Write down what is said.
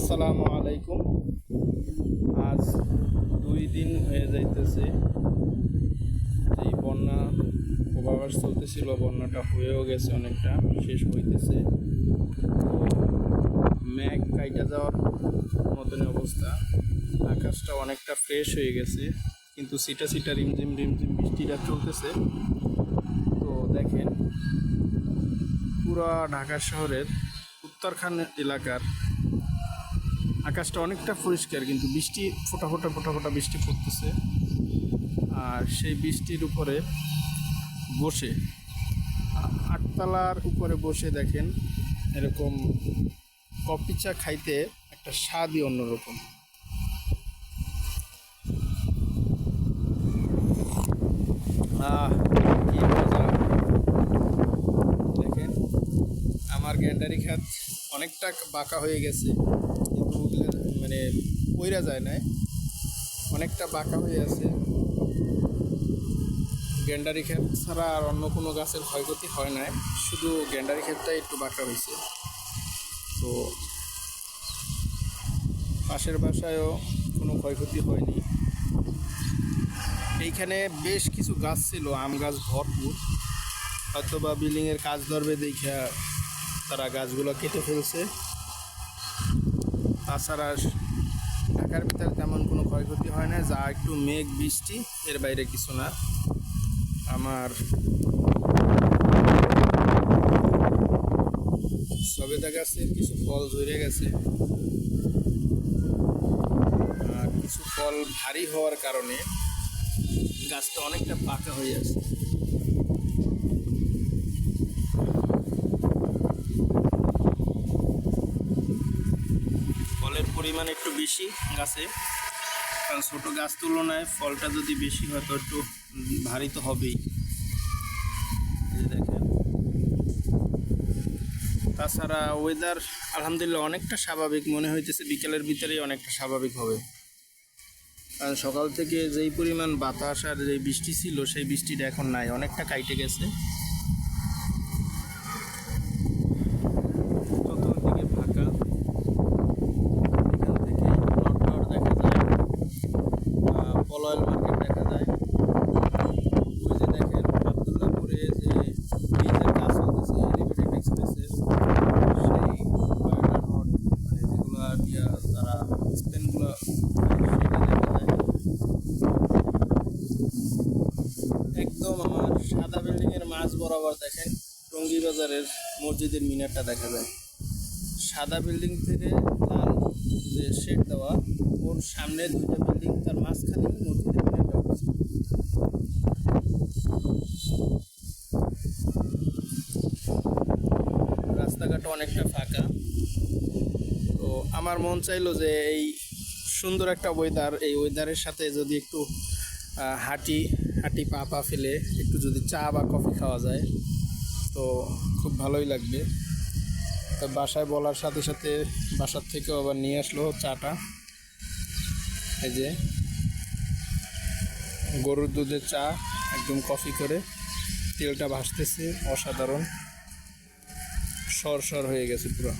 আসসালামু আলাইকুম। আজ 2 দিন হয়ে যাইতেছে যেই বন্যা পূর্বাভাস চলতেছিল, বন্যাটা হয়েও গেছে, অনেকটা শেষ হইতেছে। তো মেঘ কাইটা যাওয়ার মতনই অবস্থা, আকাশটা অনেকটা ফ্রেশ হয়ে গেছে, কিন্তু সিটা সিটা রিমঝিম রিমঝিম বৃষ্টিটা চলতেছে। তো দেখেন, পুরা ঢাকা শহরের উত্তরখান এলাকার আকাশটা অনেকটা পরিষ্কার, কিন্তু বৃষ্টি ফোঁটা ফোঁটা ফোঁটা ফোঁটা বৃষ্টি পড়তেছে। আর সেই বৃষ্টির উপরে বসে, আটতলার উপরে বসে দেখেন, এরকম কফি চা খাইতে একটা স্বাদই অন্যরকম। কি মজা! দেখেন, আমার গ্যান্ডারি খাত অনেকটা বাঁকা হয়ে গেছে, কিন্তু ওগুলো মানে পইরা যায় না, অনেকটা বাঁকা হয়ে আছে। গ্যান্ডারি ক্ষেত ছাড়া আর অন্য কোনো গাছের ক্ষয়ক্ষতি হয় না, শুধু গ্যান্ডারি ক্ষেতটাই একটু বাঁকা হয়েছে। তো পাশের বাসায়ও কোনো ক্ষয়ক্ষতি হয়নি। এইখানে বেশ কিছু গাছ ছিল, আম গাছ ভরপুর, হয়তো বা বিল্ডিংয়ের কাজ ধরবে দেখা তারা গাছগুলো কেটে ফেলছে। তাছাড়া ঢাকার ভিতরে তেমন কোনো ক্ষয়ক্ষতি হয় না, যা একটু মেঘ বৃষ্টি, এর বাইরে কিছু না। আমার সবেদা গাছের কিছু ফল ঝরে গেছে, কিছু ফল ভারী হওয়ার কারণে গাছটা অনেকটা পাকা হয়ে আছে। ফলের পরিমাণ একটু বেশি গাছে, কারণ ছোটো গাছ তুলনায় ফলটা যদি বেশি হয় তো একটু ভারী তো হবেই। দেখেন, তাছাড়া ওয়েদার আলহামদুলিল্লাহ অনেকটা স্বাভাবিক মনে হইতেছে, বিকেলের ভিতরেই অনেকটা স্বাভাবিক হবে। কারণ সকাল থেকে যেই পরিমাণ বাতাস আর যেই বৃষ্টি ছিল, সেই বৃষ্টিটা এখন নাই, অনেকটা কাইটে গেছে। চতুর্দিকে ফাঁকা, এখান থেকে নট টাওয়ার দেখা যায়, পলয়েল মার্কেট দেখা যায়। ওই যে দেখেন, আবদুল্লাহপুরে যে ব্রিজের কাজ চলতেছে, এলিভেটেড এক্সপ্রেসের, সেই বার্গার হট, মানে যেগুলো দিয়া তারা স্পেনগুলো, সেটা দেখা যায়। একদম আমার সাদা বিল্ডিংয়ের মাঝ বরাবর দেখেন টঙ্গী বাজারের মসজিদের মিনারটা দেখা যায়। সাদা বিল্ডিং থেকে লাল যে শেড দেওয়া, ওর সামনে দুইটা বিল্ডিং, তার মাঝখানে মসজিদের মিনারটা হচ্ছে। রাস্তাঘাট অনেকটা ফাঁকা। তো আমার মন চাইলো যে এই সুন্দর একটা ওয়েদার, এই ওয়েদারের সাথে যদি একটু হাঁটি হাঁটি পা পা ফেলে একটু যদি চা বা কফি খাওয়া যায় তো খুব ভালোই লাগবে। তো বাসায় বলার সাথে সাথে বাসার থেকেও আবার নিয়ে আসলো চাটা। এই যে গরুর দুধের চা, একদম কফি করে, তেলটা ভাসতেছে, অসাধারণ, সর সর হয়ে গেছে পুরো।